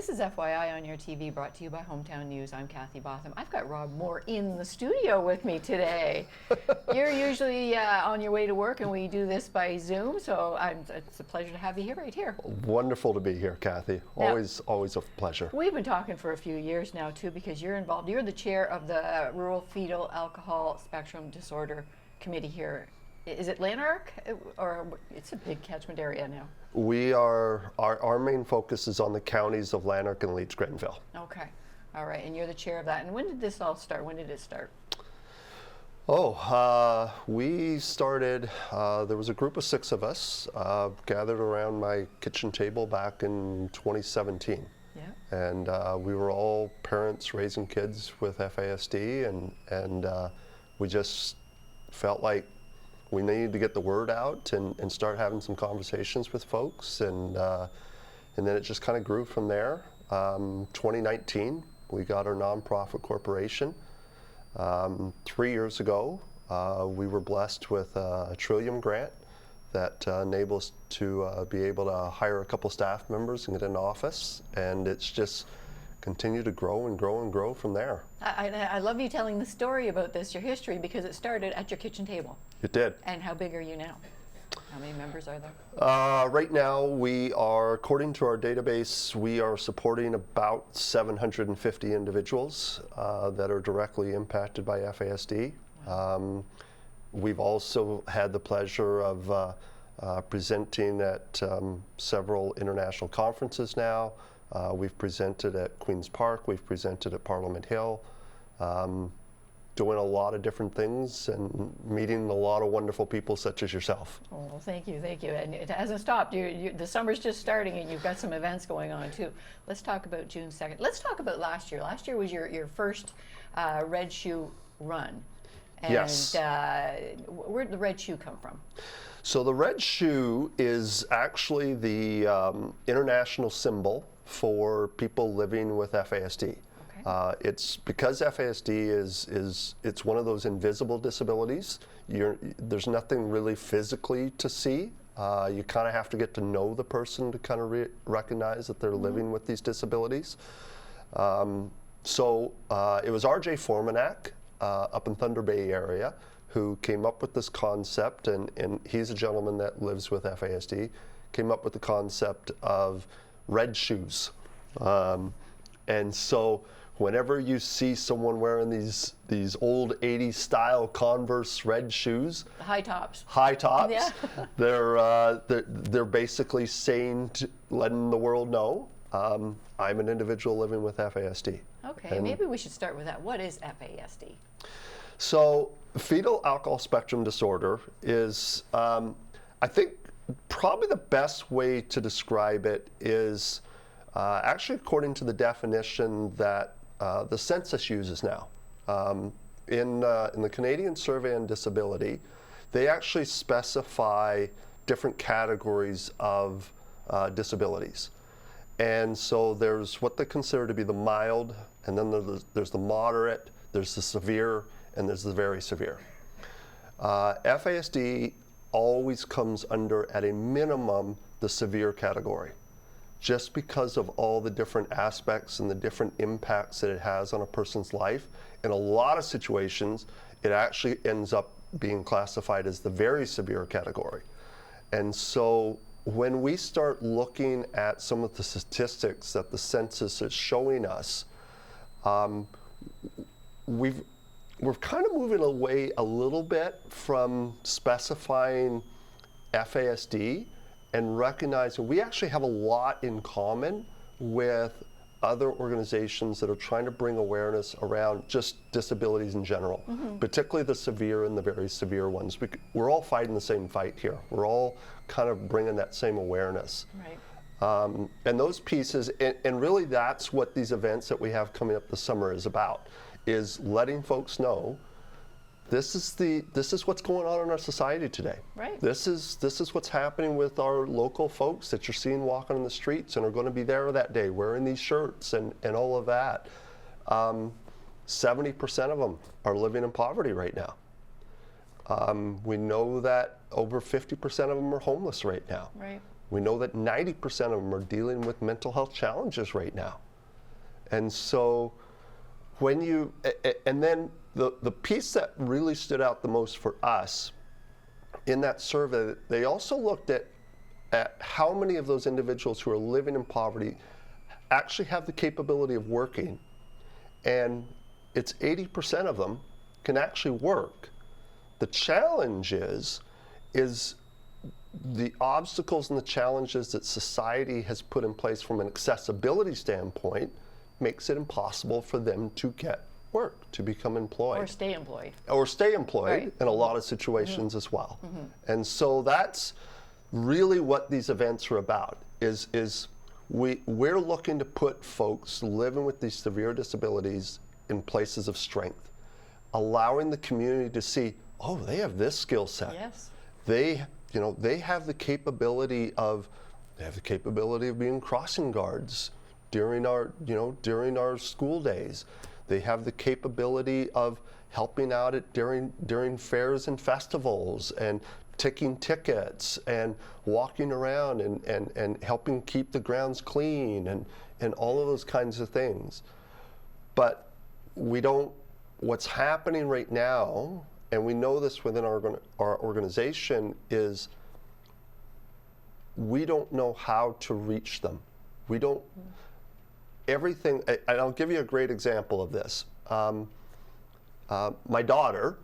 This is FYI on your TV, brought to you by Hometown News. I'm Kathy Botham. I've got Rob Moore in the studio with me today. You're usually on your way to work, and we do this by Zoom, so it's a pleasure to have you here, right here. Wonderful to be here, Kathy. Always a pleasure. We've been talking for a few years now, too, because you're involved. You're the chair of the Rural Fetal Alcohol Spectrum Disorder Committee here. Is it Lanark, or it's a big catchment area now? We are, our main focus is on the counties of Lanark and Leeds-Grenville. Okay, all right, and you're the chair of that. And when did this all start? When did it start? We started, there was a group of 6 of us gathered around my kitchen table back in 2017. Yeah. And we were all parents raising kids with FASD, and we just felt like we needed to get the word out and start having some conversations with folks, and then it just kind of grew from there. 2019, we got our nonprofit corporation. 3 years ago, we were blessed with a Trillium grant that enabled us to be able to hire a couple staff members and get an office, and it's just continue to grow and grow and grow from there. I love you telling the story about this, your history, because it started at your kitchen table. It did. And how big are you now? How many members are there? Right now, we are, according to our database, we are supporting about 750 individuals that are directly impacted by FASD. Wow. We've also had the pleasure of presenting at several international conferences now. We've presented at Queen's Park, we've presented at Parliament Hill, doing a lot of different things and meeting a lot of wonderful people such as yourself. Oh, thank you, thank you. And it hasn't stopped. The summer's just starting and you've got some events going on too. Let's talk about June 2nd. Let's talk about last year. Last year was your first Red Shoe run. And yes. Where'd the Red Shoe come from? So the Red Shoe is actually the international symbol for people living with FASD. Okay. It's because FASD it's one of those invisible disabilities. There's nothing really physically to see. You kind of have to get to know the person to kind of recognize that they're living with these disabilities. So it was R.J. Formanak up in Thunder Bay area who came up with this concept, and he's a gentleman that lives with FASD, came up with the concept of red shoes. And so whenever you see someone wearing these old 80s style Converse red shoes, high tops, yeah. they're basically saying, letting the world know, I'm an individual living with FASD. Okay, and maybe we should start with that. What is FASD? So fetal alcohol spectrum disorder is, I think probably the best way to describe it is actually according to the definition that the census uses now. In the Canadian Survey on Disability, they actually specify different categories of disabilities. And so there's what they consider to be the mild, and then there's the moderate, there's the severe, and there's the very severe. FASD always comes under, at a minimum, the severe category, just because of all the different aspects and the different impacts that it has on a person's life. In a lot of situations, it actually ends up being classified as the very severe category. And so when we start looking at some of the statistics that the census is showing us, we're kind of moving away a little bit from specifying FASD and recognizing we actually have a lot in common with other organizations that are trying to bring awareness around just disabilities in general, particularly the severe and the very severe ones. We're all fighting the same fight here. We're all kind of bringing that same awareness. Right. And those pieces, and really that's what these events that we have coming up this summer is about, is letting folks know this is what's going on in our society today. Right. This is what's happening with our local folks that you're seeing walking on the streets and are going to be there that day wearing these shirts and all of that. 70% of them are living in poverty right now. We know that over 50% of them are homeless right now. Right. We know that 90% of them are dealing with mental health challenges right now. And so when you, and then the piece that really stood out the most for us in that survey, they also looked at how many of those individuals who are living in poverty actually have the capability of working. And it's 80% of them can actually work. The challenge is the obstacles and the challenges that society has put in place from an accessibility standpoint makes it impossible for them to get work, to become employed. Or stay employed. Or stay employed Right. in a lot of situations as well. And so that's really what these events are about, is we're looking to put folks living with these severe disabilities in places of strength, allowing the community to see, oh, they have this skill set. Yes. They have the capability of being crossing guards during our school days. They have the capability of helping out during fairs and festivals and ticking tickets and walking around and helping keep the grounds clean and all of those kinds of things. But what's happening right now, and we know this within our organization, is we don't know how to reach them. We don't, everything, and I'll give you a great example of this. My daughter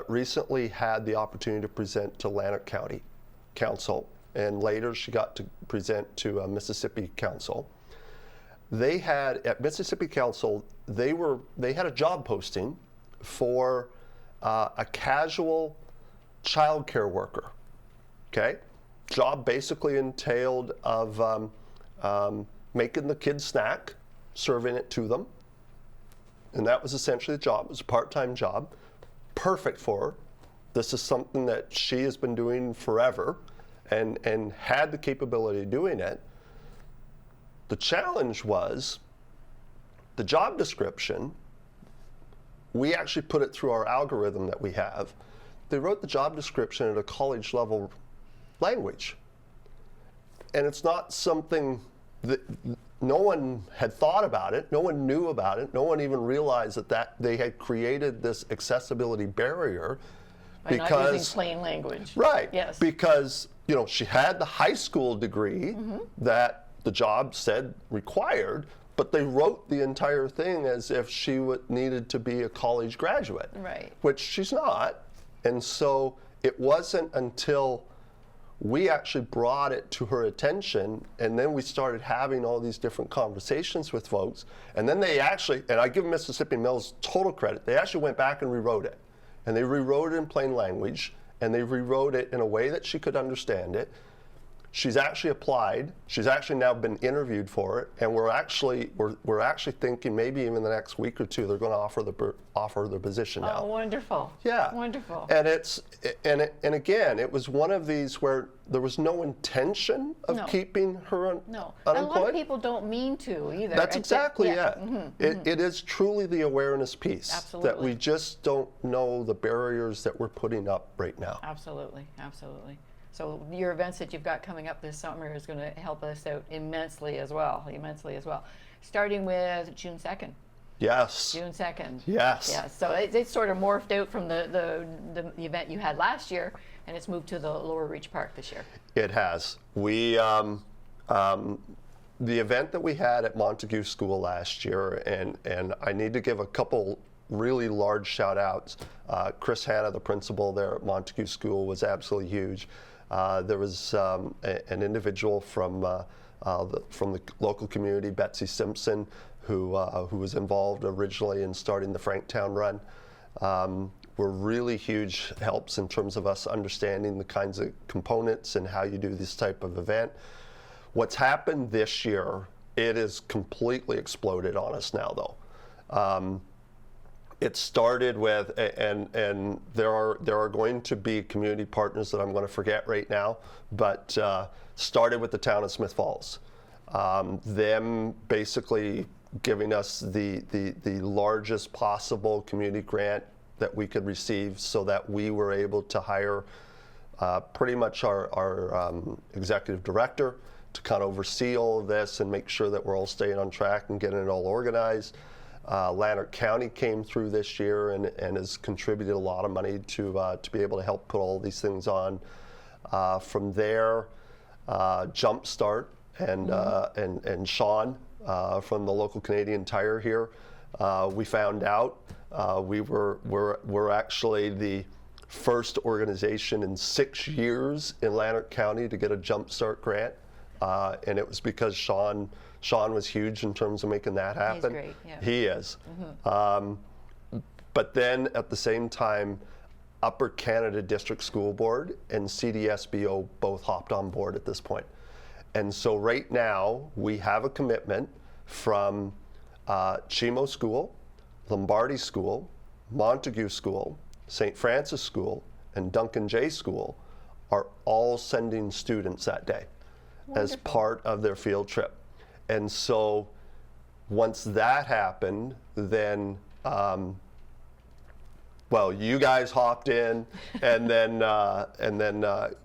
recently had the opportunity to present to Lanark County Council, and later she got to present to Mississippi Council. They had, at Mississippi Council, they had a job posting for a casual childcare worker. Okay, job basically entailed of making the kids snack, serving it to them, and that was essentially the job. It was a part-time job, perfect for her. This is something that she has been doing forever, and had the capability of doing it. The challenge was the job description. We actually put it through our algorithm that we have. They wrote the job description at a college level language. And it's not something that no one had thought about it, no one knew about it, no one even realized that they had created this accessibility barrier By not using plain language. Right. Yes. Because, she had the high school degree that the job said required, but they wrote the entire thing as if she needed to be a college graduate. Right. Which she's not. And so it wasn't until we actually brought it to her attention, and then we started having all these different conversations with folks, and then they actually, and I give Mississippi Mills total credit, they actually went back and rewrote it. And they rewrote it in plain language, and they rewrote it in a way that she could understand it. She's actually applied. She's actually now been interviewed for it, and we're actually thinking maybe even in the next week or two they're going to offer the position now. Oh, wonderful! Yeah, wonderful. And again, it was one of these where there was no intention of keeping her No, unemployed. a lot of people don't mean to either. That's exactly it. It is truly the awareness piece. Absolutely. That we just don't know the barriers that we're putting up right now. Absolutely, absolutely. So your events that you've got coming up this summer is going to help us out immensely as well, starting with June 2nd. Yes. June 2nd. Yes. Yeah, so it's sort of morphed out from the event you had last year, and it's moved to the Lower Reach Park this year. It has. We, the event that we had at Montague School last year, and I need to give a couple really large shout outs. Chris Hanna, the principal there at Montague School, was absolutely huge. There was an individual from the local community, Betsy Simpson, who was involved originally in starting the Franktown Run. Were really huge helps in terms of us understanding the kinds of components and how you do this type of event. What's happened this year, it has completely exploded on us now, though. It started with, and there are going to be community partners that I'm going to forget right now, but started with the town of Smith Falls. Them basically giving us the largest possible community grant that we could receive, so that we were able to hire pretty much our executive director to kind of oversee all of this and make sure that we're all staying on track and getting it all organized. Lanark County came through this year and has contributed a lot of money to be able to help put all these things on. From there, Jumpstart and Sean from the local Canadian Tire here, we found out we're actually the first organization in 6 years in Lanark County to get a Jumpstart grant, and it was because Sean was huge in terms of making that happen. He's great, yeah. He is. But then at the same time, Upper Canada District School Board and CDSBO both hopped on board at this point. And so right now we have a commitment from Chimo School, Lombardi School, Montague School, St. Francis School, and Duncan J. School are all sending students that day. Wonderful. As part of their field trip. And so once that happened, then well, you guys hopped in, and then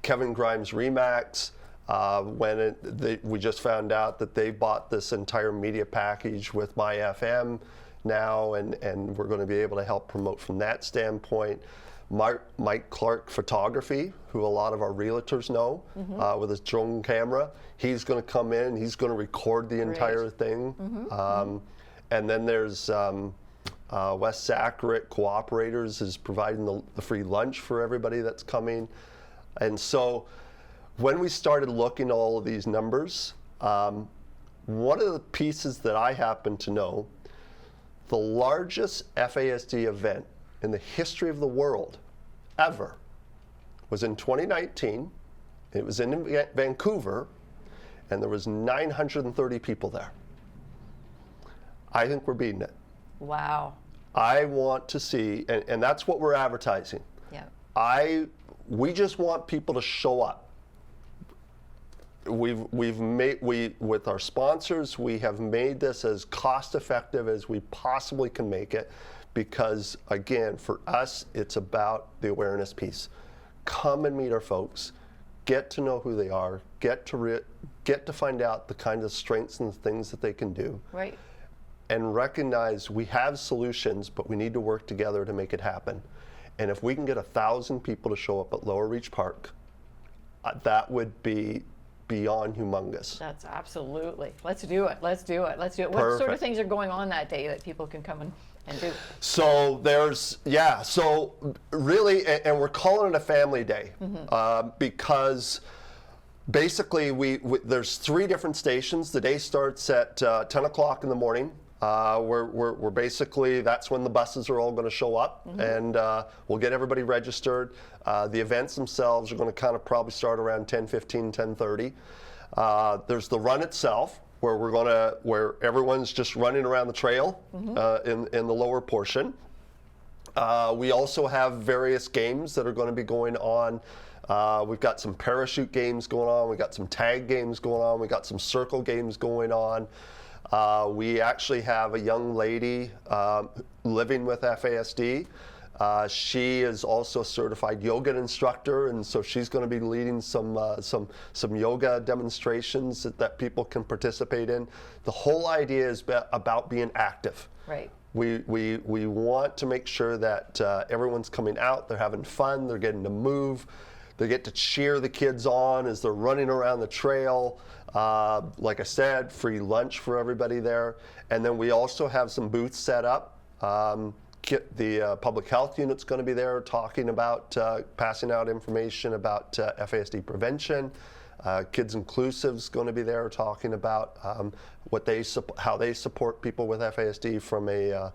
Kevin Grimes Remax, we just found out that they bought this entire media package with My FM now, and we're going to be able to help promote from that standpoint. Mike Clark Photography, who a lot of our realtors know, with his drone camera, he's going to come in, he's going to record the entire thing. And then there's West Sacred Cooperators is providing the free lunch for everybody that's coming. And so when we started looking at all of these numbers, one of the pieces that I happen to know, the largest FASD event in the history of the world ever was in 2019. It was in Vancouver, and there was 930 people there. I think we're beating it. Wow. I want to see, and that's what we're advertising. Yeah. We just want people to show up. With our sponsors, we have made this as cost effective as we possibly can make it, because again, for us, it's about the awareness piece. Come and meet our folks, get to know who they are, get to find out the kind of strengths and things that they can do. Right. And recognize we have solutions, but we need to work together to make it happen. And if we can get 1,000 people to show up at Lower Reach Park, that would be beyond humongous. That's absolutely. Let's do it. Let's do it. Let's do it. What Perfect. sort of things are going on that day that people can come and do? So so really, and we're calling it a family day, because basically there's 3 different stations. The day starts at 10 o'clock in the morning. We're basically, that's when the buses are all going to show up, and we'll get everybody registered. The events themselves are going to kind of probably start around 10:15, 10:30. There's the run itself, where everyone's just running around the trail in the lower portion. We also have various games that are going to be going on. We've got some parachute games going on. We've got some tag games going on. We've got some circle games going on. We actually have a young lady living with FASD. She is also a certified yoga instructor, and so she's going to be leading some yoga demonstrations that people can participate in. The whole idea is about being active. Right. We want to make sure that everyone's coming out, they're having fun, they're getting to move, they get to cheer the kids on as they're running around the trail. Like I said, free lunch for everybody there. And then we also have some booths set up. The public health unit's going to be there talking about passing out information about FASD prevention. Kids Inclusive's going to be there talking about how they support people with FASD from a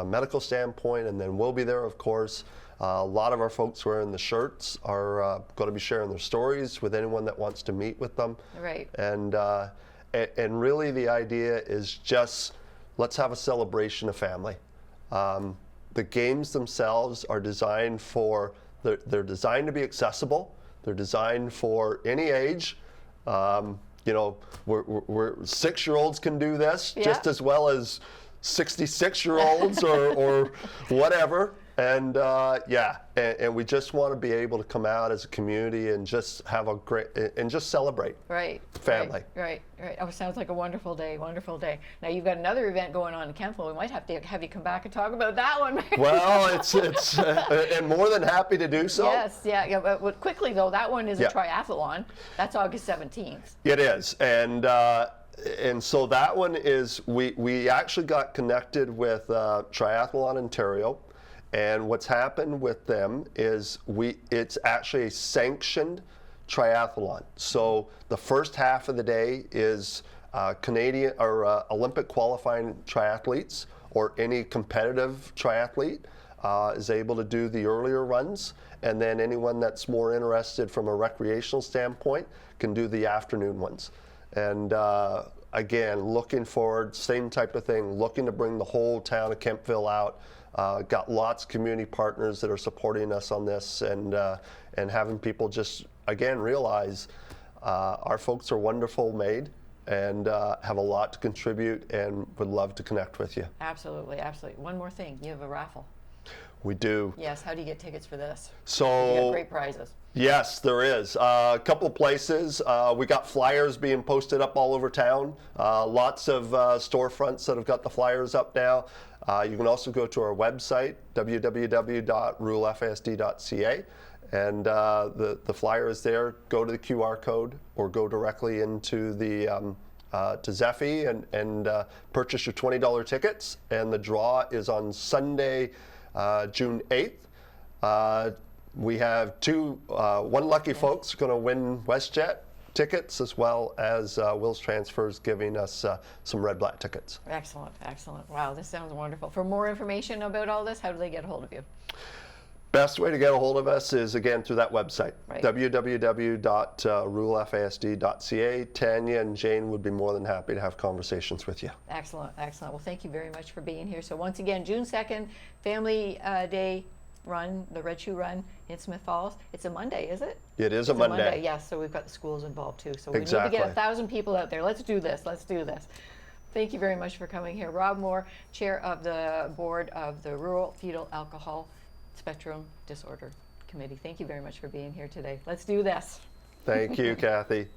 medical standpoint. And then we'll be there, of course. A lot of our folks wearing the shirts are going to be sharing their stories with anyone that wants to meet with them. Right. And really the idea is just, let's have a celebration of family. The games themselves are designed they're designed to be accessible. They're designed for any age. We're 6-year-olds can do this just as well as 66-year-olds or whatever. And yeah, and we just want to be able to come out as a community and just have a great, and just celebrate. Right. Family. Right. Oh, sounds like a wonderful day, wonderful day. Now you've got another event going on in Kemptville. We might have to have you come back and talk about that one. Well, it's and more than happy to do so. Yes, yeah. But quickly though, that one is a Yeah. triathlon. That's August 17th. It is, and so that one is, we actually got connected with Triathlon Ontario, and what's happened with them is it's actually a sanctioned triathlon. So the first half of the day is Canadian or Olympic qualifying triathletes or any competitive triathlete is able to do the earlier runs, and then anyone that's more interested from a recreational standpoint can do the afternoon ones. And again, looking forward, same type of thing, looking to bring the whole town of Kemptville out. Got lots of community partners that are supporting us on this, and having people just, again, realize our folks are wonderful made and have a lot to contribute and would love to connect with you. Absolutely, absolutely. One more thing, you have a raffle. We do. Yes, how do you get tickets for this? So, You got great prizes. yes, there is. A couple places. We got flyers being posted up all over town. Lots of storefronts that have got the flyers up now. You can also go to our website, www.ruralfasd.ca, and the flyer is there. Go to the QR code or go directly into the to Zephy and purchase your $20 tickets. And the draw is on Sunday, June 8th. We have one lucky folks going to win WestJet tickets, as well as Will's Transfers giving us some red black tickets. Excellent, excellent. Wow, this sounds wonderful. For more information about all this, how do they get a hold of you? Best way to get a hold of us is, again, through that website, Right. www.ruralfasd.ca. Tanya and Jane would be more than happy to have conversations with you. Excellent, excellent. Well, thank you very much for being here. So once again, June 2nd, Family Day run, the Red Shoe Run in Smith Falls. It's a Monday, is it? It is a It's Monday. Yes, so we've got the schools involved too. So we Exactly. need to get 1,000 people out there. Let's do this, let's do this. Thank you very much for coming here. Rob Moore, Chair of the Board of the Rural Fetal Alcohol Spectrum Disorder Committee. Thank you very much for being here today. Let's do this. Thank you, Kathy.